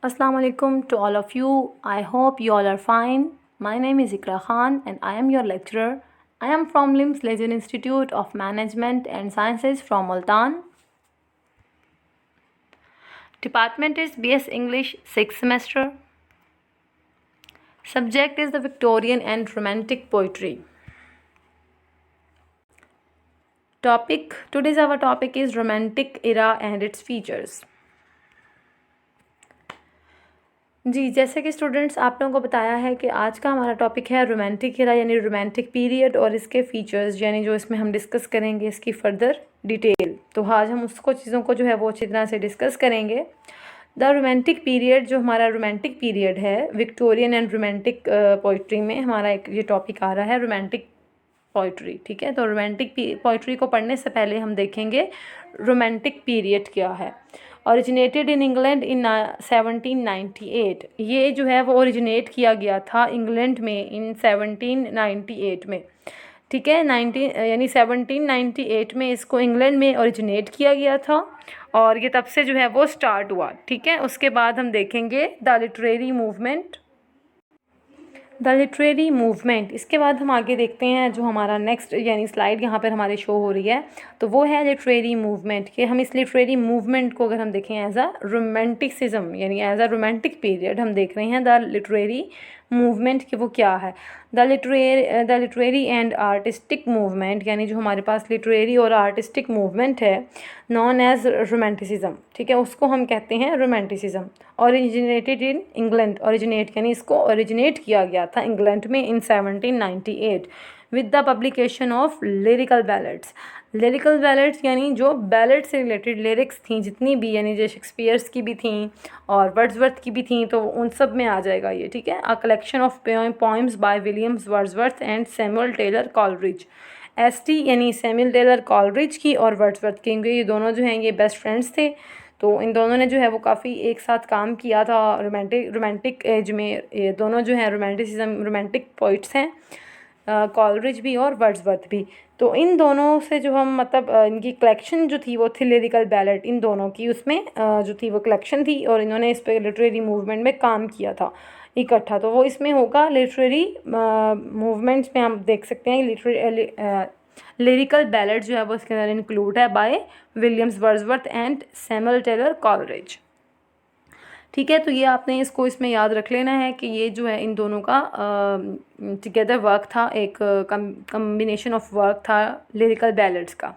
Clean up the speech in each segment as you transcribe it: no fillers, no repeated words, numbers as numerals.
Assalamu alaikum to all of you. I hope you all are fine. My name is Ikra Khan and I am your lecturer. I am from LIMS Legion Institute of Management and Sciences from Multan. Department is BS English 6th semester. Subject is the Victorian and Romantic poetry. Today's our topic is Romantic era and its features. जी, जैसे कि students आप लोगों को बताया है कि आज का हमारा टॉपिक है रोमांटिक एरा यानी रोमांटिक पीरियड और इसके फीचर्स यानी जो इसमें हम डिस्कस करेंगे इसकी फर्दर डिटेल। तो आज हम उसको चीज़ों को जो है वो अच्छी तरह से डिस्कस करेंगे। द रोमांटिक पीरियड जो हमारा रोमांटिक पीरियड है विक्टोरियन एंड रोमांटिक पोइट्री में हमारा एक ये टॉपिक आ रहा है रोमांटिक पोइट्री। ठीक है, तो रोमांटिक पोइट्री को पढ़ने से पहले हम देखेंगे रोमांटिक पीरियड क्या है। Originated in England in 1798। ये जो है वो ओरिजिनेट किया गया था इंग्लैंड में इन 1798 में। ठीक है, 1798 में इसको इंग्लैंड में ओरिजिनेट किया गया था और ये तब से जो है वो स्टार्ट हुआ। ठीक है, उसके बाद हम देखेंगे द लिटरेरी मूवमेंट। इसके बाद हम आगे देखते हैं जो हमारा नेक्स्ट यानी स्लाइड यहाँ पर हमारे शो हो रही है तो वो है लिटरेरी मूवमेंट। कि हम इस लिटरेरी मूवमेंट को अगर हम देखें एज अ रोमांटिसिज्म यानी एज अ रोमांटिक पीरियड हम देख रहे हैं द लिटरेरी मूवमेंट कि वो क्या है। The literary and artistic movement यानी जो हमारे पास लिटरेरी और आर्टिस्टिक मूवमेंट है नॉन एज रोमांटिसिज्म। ठीक है, उसको हम कहते हैं romanticism. Originated in England, originate यानी इसको ओरिजिनेट किया गया था इंग्लैंड में इन 1798 with the publication of lyrical ballads. Lyrical ballads यानी जो बैलेड से रिलेटेड लिरिक्स थी जितनी भी यानी जो शेक्सपियर्स की भी थी और वर्ड्सवर्थ की भी थी तो उन सब में आ जाएगा ये। ठीक है, a collection of poems by Williams Wordsworth and Samuel Taylor Coleridge. ST यानी सैमुअल टेलर कॉलरिज की और वर्ड्सवर्थ की, क्योंकि ये दोनों जो हैं ये बेस्ट फ्रेंड्स थे तो इन दोनों ने जो है वो काफ़ी एक साथ काम किया था रोमांटिक एज में। ये दोनों जो हैं रोमांटिक पोइट्स हैं, कॉलरिज भी और वर्ड्सवर्थ भी। तो इन दोनों से जो हम मतलब इनकी कलेक्शन जो थी वो थी लिरिकल बैलेड, इन दोनों की उसमें जो थी वो कलेक्शन थी और इन्होंने इस पर लिटरेरी मूवमेंट में काम किया था इकट्ठा। तो वो इसमें होगा लिटरेरी मूवमेंट्स में हम देख सकते हैं लिरिकल बैलेड जो है वो इसके अंदर इंक्लूड है by Williams Wordsworth and Samuel Taylor Coleridge. ठीक है, तो ये आपने इसको इसमें याद रख लेना है कि ये जो है इन दोनों का टुगेदर वर्क था, एक कम्बिनेशन ऑफ वर्क था लिरिकल बैलेड्स का।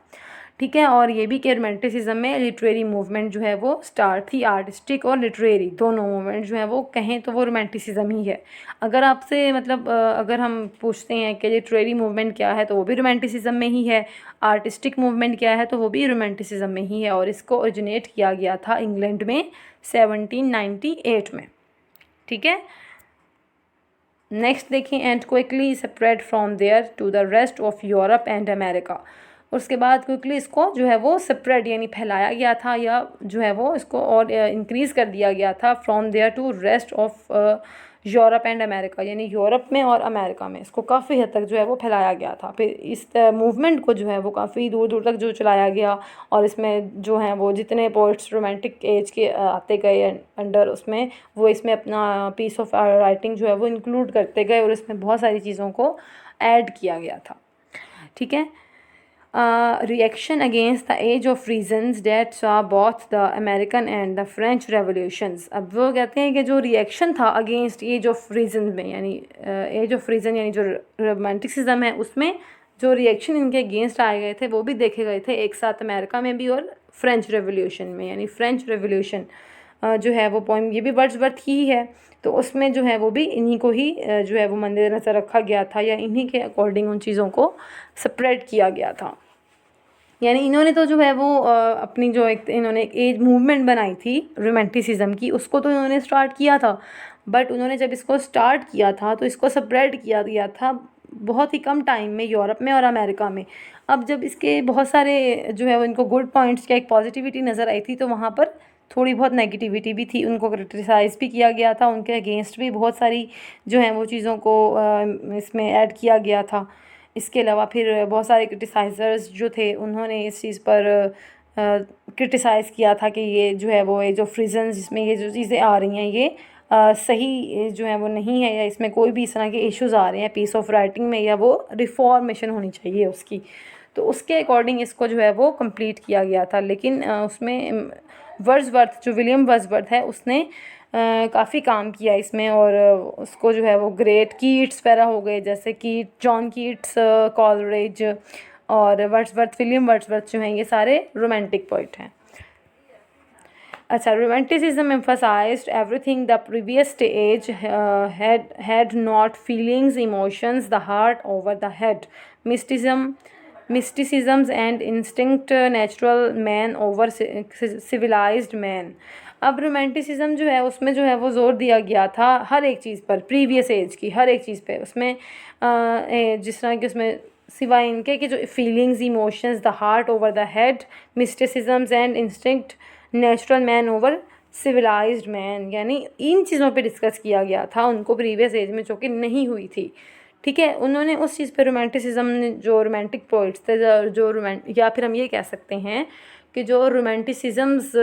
ठीक है, और ये भी कि रोमांटिसिज्म में लिटरेरी मूवमेंट जो है वो स्टार्ट थी, आर्टिस्टिक और लिटरेरी दोनों मूवमेंट जो है वो कहें तो वो रोमांटिसिज्म ही है। अगर आपसे मतलब अगर हम पूछते हैं कि लिटरेरी मूवमेंट क्या है तो वो भी रोमांटिसिज्म में ही है, आर्टिस्टिक मूवमेंट क्या है तो वो भी रोमांटिसिज्म में ही है और इसको ओरिजिनेट किया गया था इंग्लैंड में 1798 में। ठीक है, नेक्स्ट देखें and quickly spread from there to the rest of Europe and America. उसके बाद क्विकली इसको जो है वो स्प्रेड यानी फैलाया गया था या जो है वो इसको और इंक्रीज़ कर दिया गया था from there to rest of Europe and America यानी यूरोप में और अमेरिका में इसको काफ़ी हद तक जो है वो फैलाया गया था। फिर इस मूवमेंट को जो है वो काफ़ी दूर दूर तक जो चलाया गया और इसमें जो है वो जितने पोइट्स रोमांटिक एज के आते गए अंडर उसमें वो इसमें अपना पीस ऑफ राइटिंग जो है वो इंक्लूड करते गए और इसमें बहुत सारी चीज़ों को ऐड किया गया था। ठीक है, reaction against the age of reasons that saw both the American and the French revolutions। अब वो कहते हैं कि जो रिएक्शन था अगेंस्ट एज ऑफ रीजन में यानी एज ऑफ रीजन यानी जो रोमांटिसिज्म है उसमें जो रिएक्शन इनके अगेंस्ट आए गए थे वो भी देखे गए थे एक साथ अमेरिका में भी और फ्रेंच रेवोल्यूशन में। यानी फ्रेंच रेवोल्यूशन जो है वो पोइम ये भी वर्ड्सवर्थ की ही है तो उसमें जो है वो भी इन्हीं को ही जो है वो मद्देनज़र रखा गया था या इन्हीं के अकॉर्डिंग उन चीज़ों को स्प्रेड किया गया था। यानी इन्होंने तो जो है वो अपनी जो एक इन्होंने एक एज मूवमेंट बनाई थी रोमांटिसिज्म की उसको तो इन्होंने स्टार्ट किया था, बट उन्होंने जब इसको स्टार्ट किया था तो इसको स्प्रेड किया गया था बहुत ही कम टाइम में यूरोप में और अमेरिका में। अब जब इसके बहुत सारे जो है वो इनको गुड पॉइंट्स क्या एक पॉजिटिविटी नज़र आई थी तो वहाँ पर थोड़ी बहुत नेगेटिविटी भी थी, उनको क्रिटिसाइज़ भी किया गया था, उनके अगेंस्ट भी बहुत सारी जो हैं वो चीज़ों को इसमें ऐड किया गया था। इसके अलावा फिर बहुत सारे क्रिटिसाइज़र्स जो थे उन्होंने इस चीज़ पर क्रिटिसाइज़ किया था कि ये जो है वो ये जो फ्रिजन जिसमें ये जो चीज़ें आ रही हैं ये सही जो है वो नहीं है, या इसमें कोई भी इस तरह के इश्यूज़ आ रहे हैं पीस ऑफ राइटिंग में, या वो रिफॉर्मेशन होनी चाहिए उसकी। तो उसके अकॉर्डिंग इसको जो है वो कंप्लीट किया गया था। लेकिन उसमें वर्ड्सवर्थ, जो विलियम वर्ड्सवर्थ है, उसने काफ़ी काम किया इसमें, और उसको जो है वो ग्रेट कीट्स वगैरह हो गए, जैसे कीट, जॉन कीट्स, कॉलरिज और वर्ड्सवर्थ, विलियम वर्ड्सवर्थ जो हैं, ये सारे रोमांटिक पोइट हैं। अच्छा, romanticism emphasized everything the previous stage had not feelings, emotions, the heart over the head, mysticisms and instinct, natural man over civilized man। अब romanticism जो है उसमें जो है वो ज़ोर दिया गया था हर एक चीज़ पर, प्रीवियस एज की हर एक चीज़ पे। उसमें जिस तरह कि उसमें सिवाय इनके कि जो feelings, emotions, the heart over the head, mysticisms and instinct, natural man over civilised man, यानी इन चीज़ों पे डिस्कस किया गया था उनको प्रीवियस एज में, जो कि नहीं हुई थी। ठीक है, उन्होंने उस चीज़ पे रोमांटिसिज्म ने, जो रोमांटिक पोइट्स थे, जो या फिर हम ये कह सकते हैं कि जो रोमांटिसिज्म्स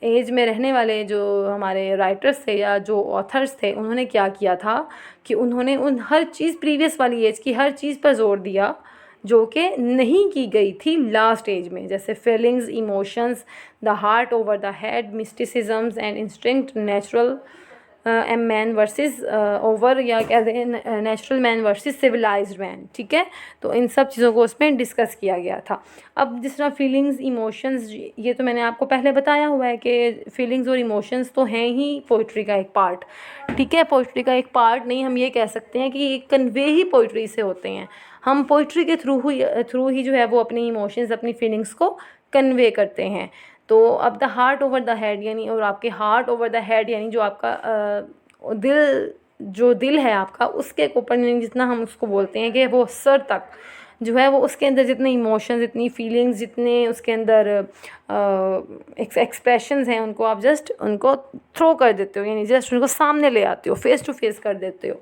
एज में रहने वाले जो हमारे राइटर्स थे या जो ऑथर्स थे, उन्होंने क्या किया था कि उन्होंने उन हर चीज़, प्रीवियस वाली एज की हर चीज़ पर जोर दिया जो कि नहीं की गई थी लास्ट एज में, जैसे feelings, emotions, the heart over the head, mysticisms and instinct, natural man versus over, या कहते हैं natural man versus civilised man. ठीक है, तो इन सब चीज़ों को उसमें डिस्कस किया गया था। अब जिस तरह फीलिंग्स, इमोशंस, ये तो मैंने आपको पहले बताया हुआ है कि फीलिंग्स और इमोशंस तो हैं ही पोइट्री का एक पार्ट। ठीक है, पोइट्री का एक पार्ट नहीं, हम ये कह सकते हैं कि ये कन्वे ही पोइट्री से होते हैं। हम पोइट्री के थ्रू ही जो है वो अपनी इमोशंस, अपनी फीलिंग्स को कन्वे करते हैं। तो अब the heart over the head, यानी और आपके हार्ट ओवर द हेड, यानी जो आपका दिल है आपका, उसके ऊपर जितना हम उसको बोलते हैं कि वो सर तक जो है वो, उसके अंदर जितने इमोशंस, जितनी फीलिंग्स, जितने उसके अंदर एक्सप्रेशंस हैं, उनको आप जस्ट उनको थ्रो कर देते हो, यानी जस्ट उनको सामने ले आते हो, फेस टू फेस कर देते हो।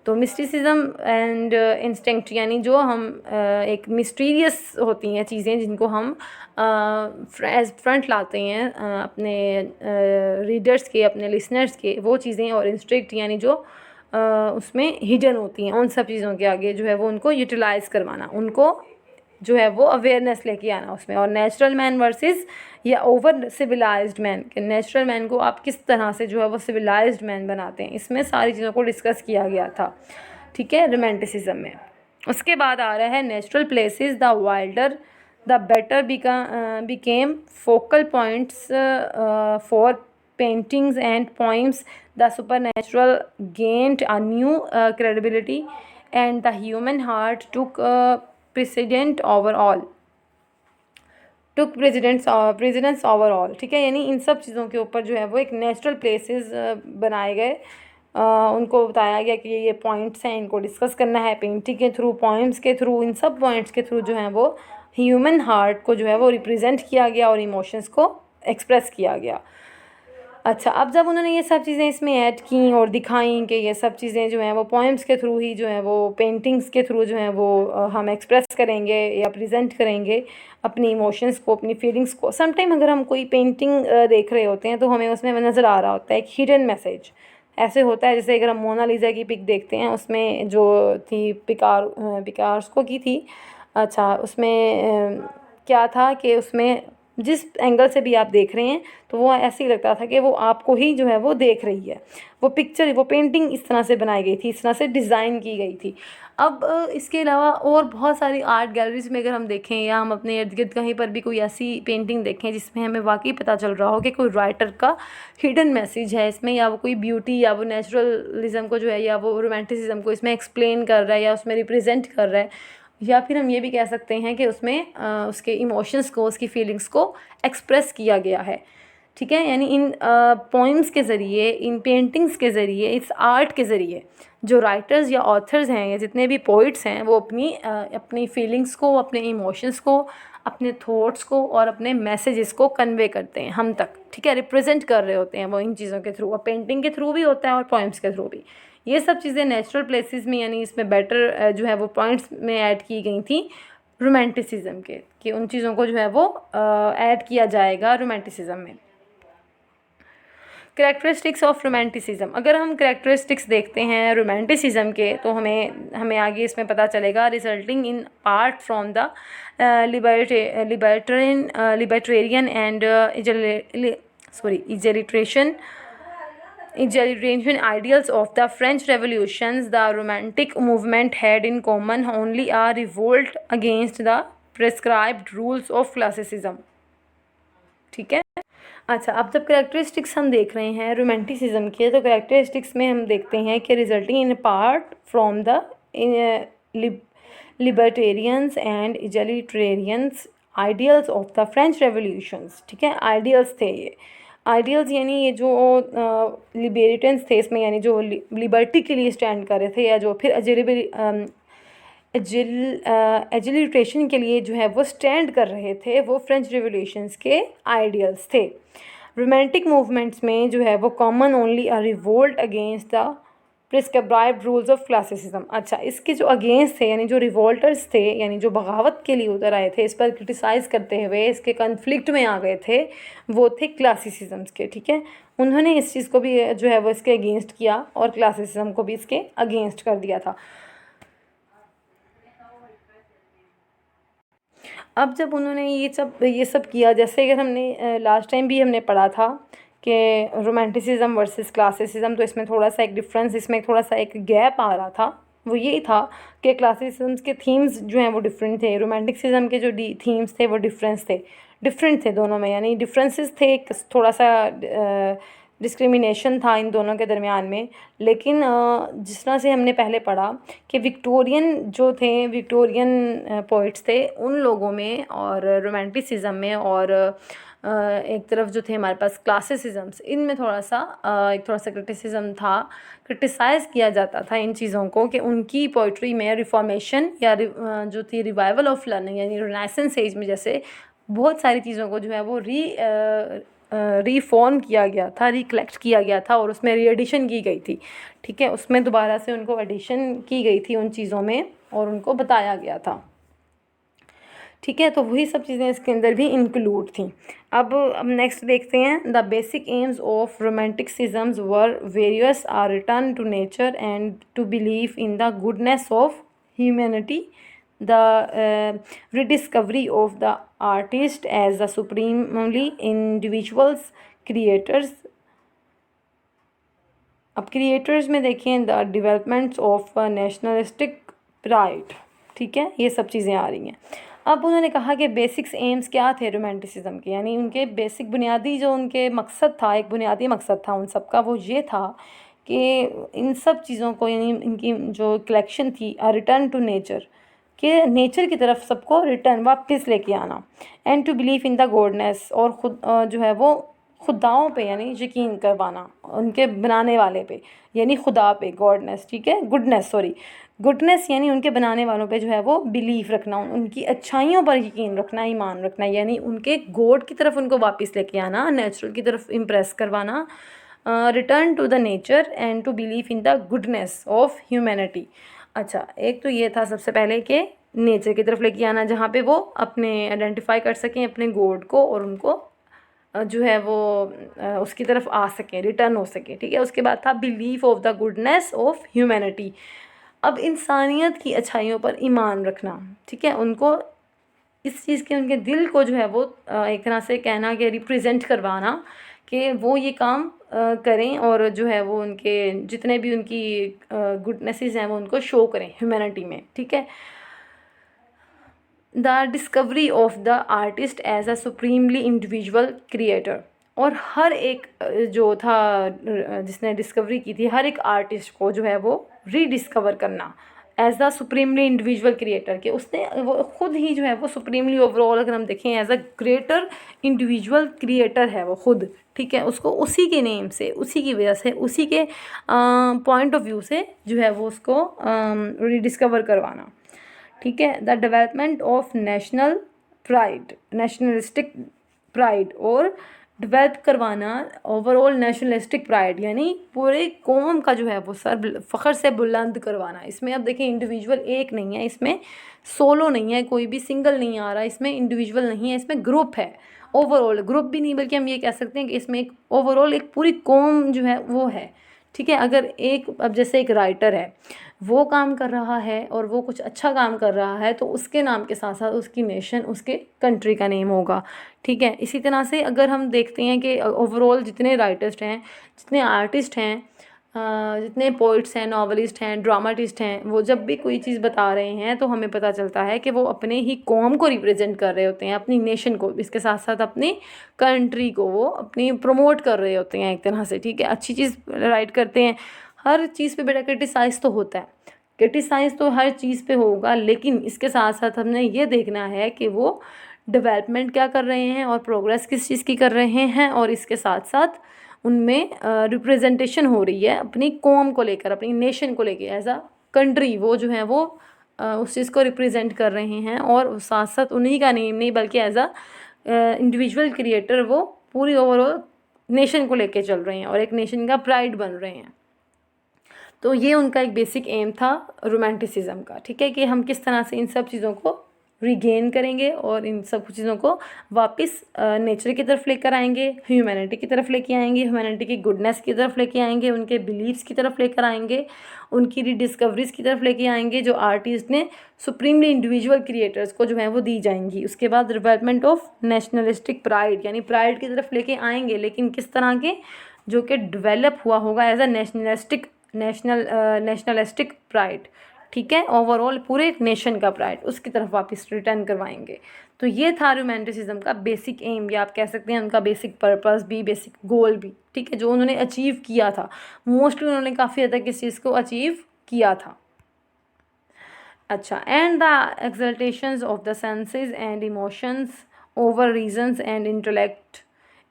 तो मिस्टिसिज्म एंड इंस्टिंक्ट, यानी जो हम एक मिस्टीरियस होती हैं चीज़ें जिनको हम एज फ्रंट लाते हैं अपने रीडर्स के, अपने लिसनर्स के, वो चीज़ें, और इंस्टिंक्ट यानी जो उसमें हिडन होती हैं, उन सब चीज़ों के आगे जो है वो उनको यूटिलाइज़ करवाना, उनको जो है वो अवेयरनेस लेके आना उसमें। और नेचुरल मैन वर्सेस या ओवर सिविलाइज्ड मैन, कि नेचुरल मैन को आप किस तरह से जो है वो सिविलाइज्ड मैन बनाते हैं, इसमें सारी चीज़ों को डिस्कस किया गया था। ठीक है, रोमांटिसिज्म में। उसके बाद आ रहा है natural places, the Wilder the better became focal points for paintings and poems, the supernatural gained a new credibility and the human heart took president overall, took precedence overall. ठीक है, यानी इन सब चीज़ों के ऊपर जो है वो एक नेचुरल प्लेसेस बनाए गए, उनको बताया गया कि ये पॉइंट्स हैं, इनको डिस्कस करना है पेंटिंग के थ्रू, पॉइम्स के थ्रू, इन सब पॉइंट्स के थ्रू जो है वो ह्यूमन हार्ट को जो है वो रिप्रेजेंट किया गया और इमोशंस को एक्सप्रेस किया गया। अच्छा, अब जब उन्होंने ये सब चीज़ें इसमें ऐड की और दिखाई कि ये सब चीज़ें जो हैं वो पोएम्स के थ्रू ही जो है वो, पेंटिंग्स के थ्रू जो हैं वो हम एक्सप्रेस करेंगे या प्रेजेंट करेंगे अपनी इमोशंस को, अपनी फीलिंग्स को। समटाइम अगर हम कोई पेंटिंग देख रहे होते हैं तो हमें उसमें नज़र आ रहा होता है एक हिडन मैसेज। ऐसे होता है जैसे अगर हम मोनालिसा की पिक देखते हैं, उसमें जो थी पिकासो की थी। अच्छा, उसमें क्या था कि उसमें जिस एंगल से भी आप देख रहे हैं तो वो ऐसे ही लगता था कि वो आपको ही जो है वो देख रही है। वो पिक्चर, वो पेंटिंग इस तरह से बनाई गई थी, इस तरह से डिज़ाइन की गई थी। अब इसके अलावा और बहुत सारी आर्ट गैलरीज़ में अगर हम देखें या हम अपने इर्द गिर्द कहीं पर भी कोई ऐसी पेंटिंग देखें जिसमें हमें वाकई पता चल रहा हो कि कोई राइटर का हिडन मैसेज है इसमें, या वो कोई ब्यूटी या वो नेचुरलिज्म को जो है या वो रोमांटिसिज्म को इसमें एक्सप्लेन कर रहा है या उसमें रिप्रेजेंट कर रहा है, या फिर हम ये भी कह सकते हैं कि उसमें उसके इमोशंस को, उसकी फीलिंग्स को एक्सप्रेस किया गया है। ठीक है, यानी इन पोइम्स के ज़रिए, इन पेंटिंग्स के ज़रिए, इस आर्ट के ज़रिए जो राइटर्स या ऑथर्स हैं या जितने भी पोइट्स हैं वो अपनी फीलिंग्स को, अपने इमोशंस को, अपने थॉट्स को और अपने मैसेजेस को कन्वे करते हैं हम तक। ठीक है, रिप्रेजेंट कर रहे होते हैं वो इन चीज़ों के थ्रू, और पेंटिंग के थ्रू भी होता है और पोइम्स के थ्रू भी। ये सब चीज़ें नेचुरल प्लेसेस में, यानी इसमें बेटर जो है वो पॉइंट्स में ऐड की गई थी रोमांटिसिज्म के, कि उन चीज़ों को जो है वो ऐड किया जाएगा रोमांटिसिज्म में। कैरेक्टरिस्टिक्स ऑफ रोमांटिसिज्म, अगर हम कैरेक्टरिस्टिक्स देखते हैं रोमांटिसिज्म के तो हमें आगे इसमें पता चलेगा, resulting in part from the libertarian and egalitarian ideals of the French revolutions, the romantic movement had in common only a revolt against the prescribed rules of classicism। ठीक है। अच्छा, अब जब कैरेक्टरिस्टिक्स हम देख रहे हैं रोमांटिसिज्म के, तो कैरेक्टरिस्टिक्स में हम देखते हैं कि resulting in part from the libertarians and egalitarians ideals of the French revolutions. ठीक है, आइडियल्स थे ये। आइडियल्स यानी ये जो लिबरेटेंस थे इसमें, यानी जो लिबर्टी के लिए स्टैंड कर रहे थे, या जो फिर एजिलिटेशन के लिए जो है वो स्टैंड कर रहे थे, वो फ्रेंच रिवोल्यूशंस के आइडियल्स थे। रोमांटिक मूवमेंट्स में जो है वो common only a revolt against the prescribed rules of classicism. अच्छा, इसके जो अगेंस्ट थे, यानी जो रिवोल्टर्स थे, यानी जो बगावत के लिए उतर आए थे, इस पर क्रिटिसाइज़ करते हुए इसके कन्फ्लिक्ट में आ गए थे, वो थे क्लासिसिज्म्स के। ठीक है, उन्होंने इस चीज़ को भी जो है वो इसके अगेंस्ट किया और क्लासिसिज्म को भी इसके अगेंस्ट कर दिया था। अब जब उन्होंने ये सब किया, जैसे अगर हमने लास्ट टाइम भी हमने पढ़ा था कि रोमांटिसिज्म वर्सेस क्लासिसिज्म, तो इसमें थोड़ा सा एक डिफरेंस, इसमें थोड़ा सा एक गैप आ रहा था। वो यही था कि क्लासिसिज्म के थीम्स जो हैं वो डिफरेंट थे, रोमांटिसिज्म के जो थीम्स थे वो डिफरेंट थे दोनों में, यानी डिफरेंसेस थे, थोड़ा सा डिस्क्रिमिनेशन था इन दोनों के दरमियान में। लेकिन जिस तरह से हमने पहले पढ़ा कि विक्टोरियन पोइट्स थे उन लोगों में और रोमांटिसिज्म में, और एक तरफ जो थे हमारे पास क्लासिसिज्म्स, इनमें थोड़ा सा क्रिटिसिज्म था, क्रिटिसाइज़ किया जाता था इन चीज़ों को कि उनकी पोइट्री में रिफॉर्मेशन या जो थी रिवाइवल ऑफ लर्निंग, यानी रिनाइसेंस एज में जैसे बहुत सारी चीज़ों को जो है वो रीफॉर्म किया गया था, रिकलेक्ट किया गया था, और उसमें री एडिशन की गई थी। ठीक है, उसमें दोबारा से उनको एडिशन की गई थी उन चीज़ों में, और उनको बताया गया था। ठीक है, तो वही सब चीज़ें इसके अंदर भी इंक्लूड थी। अब नेक्स्ट देखते हैं, the basic aims of romanticisms were various are return to nature and to believe in the goodness of humanity, the rediscovery of the artist as the supremely individuals creators। अब creators में देखें, the developments of nationalistic pride. ठीक है, ये सब चीज़ें आ रही हैं। अब उन्होंने कहा कि बेसिक्स एम्स क्या थे रोमांटिसिज्म के, यानी उनके बेसिक बुनियादी जो उनके मकसद था, एक बुनियादी मकसद था उन सब का, वो ये था कि इन सब चीज़ों को, यानी इनकी जो कलेक्शन थी, अ रिटर्न टू नेचर, कि नेचर की तरफ सबको रिटर्न वापस लेके आना, and to believe in the goodness, और खुद जो है वो खुदाओं पे यानी यकीन करवाना, उनके बनाने वाले पे, यानी खुदा पे, गॉडनेस। ठीक है, गुडनेस यानी उनके बनाने वालों पे जो है वो बिलीफ रखना, उनकी अच्छाइयों पर यकीन रखना, ईमान रखना, यानी उनके गॉड की तरफ उनको वापस लेके आना, नेचुरल की तरफ इम्प्रेस करवाना। Return to the nature and to believe in the goodness of humanity. अच्छा, एक तो ये था सबसे पहले कि नेचर की तरफ लेके आना, जहाँ पे वो अपने आइडेंटिफाई कर सकें अपने गॉड को, और उनको जो है वो उसकी तरफ आ सकें, रिटर्न हो सके। ठीक है, उसके बाद था belief of the goodness of humanity. अब इंसानियत की अच्छाइयों पर ईमान रखना। ठीक है, उनको इस चीज़ के, उनके दिल को जो है वो एक तरह से कहना कि रिप्रेजेंट करवाना कि वो ये काम करें, और जो है वो उनके जितने भी उनकी गुडनेसेस हैं वो उनको शो करें ह्यूमैनिटी में। ठीक है, the discovery of the artist as a supremely individual creator, और हर एक जो था जिसने डिस्कवरी की थी, हर एक आर्टिस्ट को जो है वो रीडिस्कवर करना as the supremely individual creator, के उसने वो खुद ही जो है वो सुप्रीमली ओवरऑल अगर हम देखें as a greater individual creator है वो खुद। ठीक है, उसको उसी के नेम से, उसी की वजह से, उसी के पॉइंट ऑफ व्यू से जो है वो उसको रीडिस्कवर करवाना। ठीक है, the development of nationalistic pride और डेवलप करवाना ओवरऑल नेशनलिस्टिक प्राइड, यानी पूरे कौम का जो है वो सर फ़ख्र से बुलंद करवाना। इसमें अब देखें इंडिविजुअल एक नहीं है, इसमें सोलो नहीं है, कोई भी सिंगल नहीं आ रहा, इसमें इंडिविजुअल नहीं है, इसमें ग्रुप है। ओवरऑल ग्रुप भी नहीं, बल्कि हम ये कह सकते हैं कि इसमें एक ओवरऑल एक पूरी कौम जो है वो है। ठीक है, अगर एक अब जैसे एक राइटर है, वो काम कर रहा है और वो कुछ अच्छा काम कर रहा है, तो उसके नाम के साथ साथ उसकी नेशन, उसके कंट्री का नेम होगा। ठीक है, इसी तरह से अगर हम देखते हैं कि ओवरऑल जितने राइटर्स हैं, जितने आर्टिस्ट हैं, जितने पोइट्स हैं, नॉवलिस्ट हैं, ड्रामाटिस्ट हैं, वो जब भी कोई चीज़ बता रहे हैं तो हमें पता चलता है कि वो अपने ही कौम को रिप्रेजेंट कर रहे होते हैं, अपनी नेशन को, इसके साथ साथ अपनी कंट्री को वो अपनी प्रमोट कर रहे होते हैं एक तरह से। ठीक है, अच्छी चीज़ राइट करते हैं। हर चीज़ पे बेटा क्रिटिसाइज़ तो होता है, क्रिटिसाइज़ तो हर चीज़ पे होगा, लेकिन इसके साथ साथ हमने ये देखना है कि वो डेवलपमेंट क्या कर रहे हैं और प्रोग्रेस किस चीज़ की कर रहे हैं, और इसके साथ साथ उनमें रिप्रेजेंटेशन हो रही है अपनी कौम को लेकर, अपनी नेशन को लेकर, एज अ कंट्री वो जो है वो उस चीज़ को रिप्रेजेंट कर रहे हैं, और साथ साथ उन्हीं का नेम नहीं बल्कि एज अ इंडिविजुअल क्रिएटर वो पूरी ओवरऑल नेशन को लेके चल रहे हैं और एक नेशन का प्राइड बन रहे हैं। तो ये उनका एक बेसिक एम था रोमांटिसिज्म का। ठीक है, कि हम किस तरह से इन सब चीज़ों को रिगेन करेंगे और इन सब चीज़ों को वापस नेचर की तरफ लेकर आएंगे, ह्यूमैनिटी की तरफ लेके आएंगे, ह्यूमैनिटी की गुडनेस की तरफ लेके आएंगे, उनके बिलीव्स की तरफ लेकर आएंगे, उनकी रीडिस्कवरीज की तरफ लेके आएंगे जो आर्टिस्ट ने सुप्रीमली इंडिविजुअल क्रिएटर्स को जो है वो दी जाएंगी। उसके बाद डेवलपमेंट ऑफ नेशनलिस्टिक प्राइड, यानी प्राइड की तरफ लेके आएंगे, लेकिन किस तरह के, जो कि डेवलप हुआ होगा एज अ नेशनलिस्टिक प्राइड। ठीक है, ओवरऑल पूरे नेशन का प्राइड उसकी तरफ वापस रिटर्न करवाएंगे। तो ये था रोमांटिसिज्म का बेसिक एम, या आप कह सकते हैं उनका बेसिक पर्पस भी, बेसिक गोल भी। ठीक है, जो उन्होंने अचीव किया था, मोस्टली उन्होंने काफ़ी हद तक इस चीज़ को अचीव किया था। अच्छा, and the exaltations of the senses and emotions over reasons and intellect.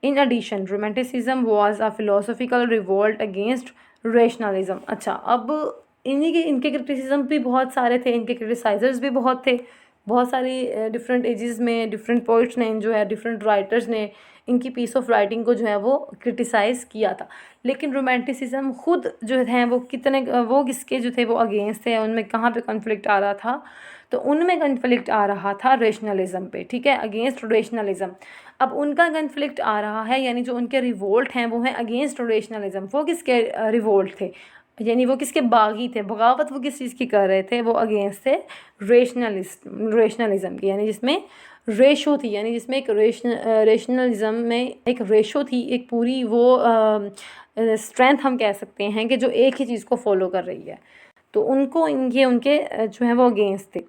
In addition romanticism was a philosophical revolt against rationalism. अच्छा, अब इनके क्रिटिसिज्म भी बहुत सारे थे, इनके क्रिटिसाइजर्स भी बहुत थे, बहुत सारी डिफरेंट एजेस में डिफरेंट पोइट्स ने जो है, डिफरेंट राइटर्स ने इनकी पीस ऑफ राइटिंग को जो है वो क्रिटिसाइज़ किया था। लेकिन रोमांटिसिज्म खुद जो है वो वो किसके जो थे वो अगेंस्ट थे, उनमें कहाँ पे कॉन्फ्लिक्ट आ रहा था, तो उनमें कॉन्फ्लिक्ट आ रहा था रेशनलिज्म पे। ठीक है, अगेंस्ट रेशनलिज्म। अब उनका कॉन्फ्लिक्ट आ रहा है, यानी जो उनके रिवोल्ट हैं वो हैं अगेंस्ट रेशनलिज्म। वो किसके रिवोल्ट थे, यानी वो किसके बागी थे, बगावत वो किस चीज़ की कर रहे थे, वो अगेंस्ट थे रेशनलिज्म की, यानी जिसमें रेशो थी, यानी जिसमें एक रेशनलिज्म में एक रेशो थी, एक पूरी वो स्ट्रेंथ हम कह सकते हैं कि जो एक ही चीज़ को फॉलो कर रही है। तो उनको इनके उनके जो है वो अगेंस्ट थे।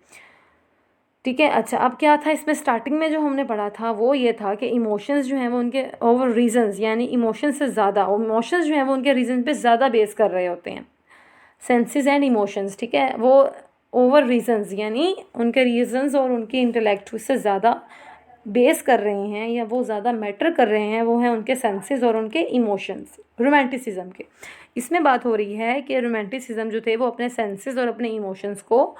ठीक है, अच्छा, अब क्या था इसमें स्टार्टिंग में जो हमने पढ़ा था वो ये था कि इमोशंस जो हैं वो उनके ओवर रीजंस, यानी इमोशंस से ज़्यादा, इमोशंस जो हैं वो उनके रीजन पे ज़्यादा बेस कर रहे होते हैं, सेंसेस एंड इमोशंस। ठीक है, वो ओवर रीजंस, यानी उनके रीजंस और उनकी इंटेलेक्ट से ज़्यादा बेस कर रहे हैं, या वो ज़्यादा मैटर कर रहे हैं, वो हैं उनके सेंसेस और उनके इमोशंस रोमांटिसिज्म के। इसमें बात हो रही है कि रोमांटिसिज्म जो थे वो अपने सेंसेस और अपने इमोशंस को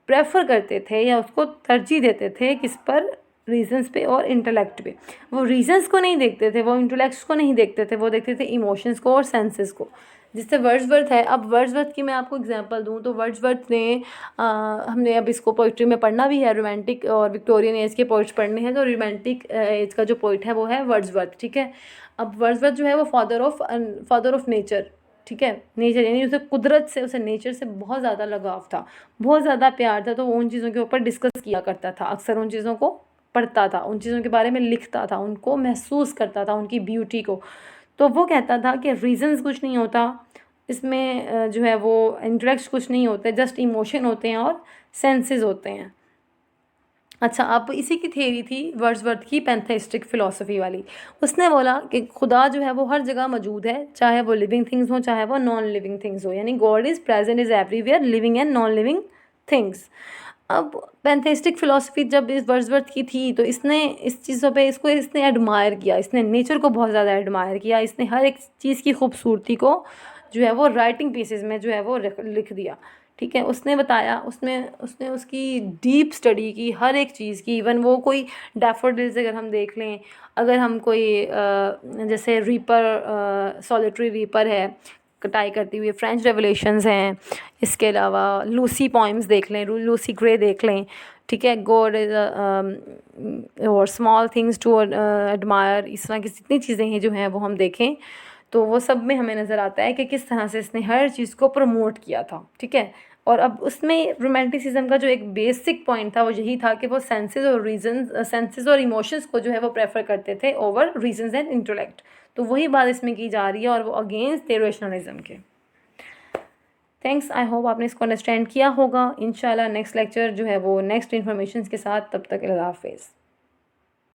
प्रेफर करते थे, या उसको तरजीह देते थे किस पर, रीजंस पे और इंटेलेक्ट पे। वो रीजंस को नहीं देखते थे, वो इंटेलेक्ट्स को नहीं देखते थे, वो देखते थे इमोशंस को और सेंसेस को। जिससे वर्ड्सवर्थ है, अब वर्ड्सवर्थ की मैं आपको एग्जांपल दूं तो वर्ड्सवर्थ ने हमने अब इसको पोइट्री में पढ़ना भी है, रोमांटिक और विक्टोरियन एज के पोइट्स पढ़ने हैं, तो रोमांटिक एज का जो पोइट है वो है वर्ड्सवर्थ। ठीक है, अब वर्ड्सवर्थ जो है वो फादर ऑफ नेचर। ठीक है, नेचर यानी उसे कुदरत से, उसे नेचर से बहुत ज़्यादा लगाव था, बहुत ज़्यादा प्यार था, तो वो उन चीज़ों के ऊपर डिस्कस किया करता था, अक्सर उन चीज़ों को पढ़ता था, उन चीज़ों के बारे में लिखता था, उनको महसूस करता था, उनकी ब्यूटी को। तो वो कहता था कि रीजंस कुछ नहीं होता इसमें, जो है वो इंटेलेक्ट्स कुछ नहीं होते, जस्ट इमोशन होते हैं और सेंसेस होते हैं। अच्छा, अब इसी की थ्योरी थी वर्ड्सवर्थ की पैंथेइस्टिक फ़िलॉसफी वाली। उसने बोला कि खुदा जो है वो हर जगह मौजूद है, चाहे वो लिविंग थिंग्स हो चाहे वो नॉन लिविंग थिंग्स हो, यानी God is present is everywhere, living and non living things. अब पैंथेइस्टिक फ़िलॉसफी जब इस वर्ड्सवर्थ की थी तो इसने इस चीज़ों पे इसने एडमायर किया, इसने नेचर को बहुत ज़्यादा एडमायर किया, इसने हर एक चीज़ की खूबसूरती को जो है वो राइटिंग पीसेस में जो है वो लिख दिया। ठीक है, उसने बताया, उसने उसकी डीप स्टडी की हर एक चीज़ की। इवन वो कोई डैफोडिल्स अगर हम देख लें, अगर हम कोई जैसे रीपर, सॉलिटरी रीपर है कटाई करती हुई, फ्रेंच रेवोल्यूशंस हैं, इसके अलावा लूसी पॉइम्स देख लें, लूसी ग्रे देख लें, ठीक है, गॉड इज और स्मॉल थिंग्स टू एडमायर, इस तरह की जितनी चीज़ें हैं जो हैं वो हम देखें तो वो सब में हमें नज़र आता है कि किस तरह से इसने हर चीज़ को प्रमोट किया था, ठीक है। और अब उसमें रोमांटिसिज्म का जो एक बेसिक पॉइंट था वो यही था कि वो सेंसेस और इमोशंस को जो है वो प्रेफर करते थे ओवर रीजंस एंड इंटेलेक्ट। तो वही बात इसमें की जा रही है और वो अगेंस्ट थे रेशनलिज्म के। थैंक्स, आई होप आपने इसको अंडरस्टैंड किया होगा। इंशाल्लाह नेक्स्ट लेक्चर जो है वो नेक्स्ट इन्फॉर्मेशन के साथ, तब तक अल्लाह हाफिज़।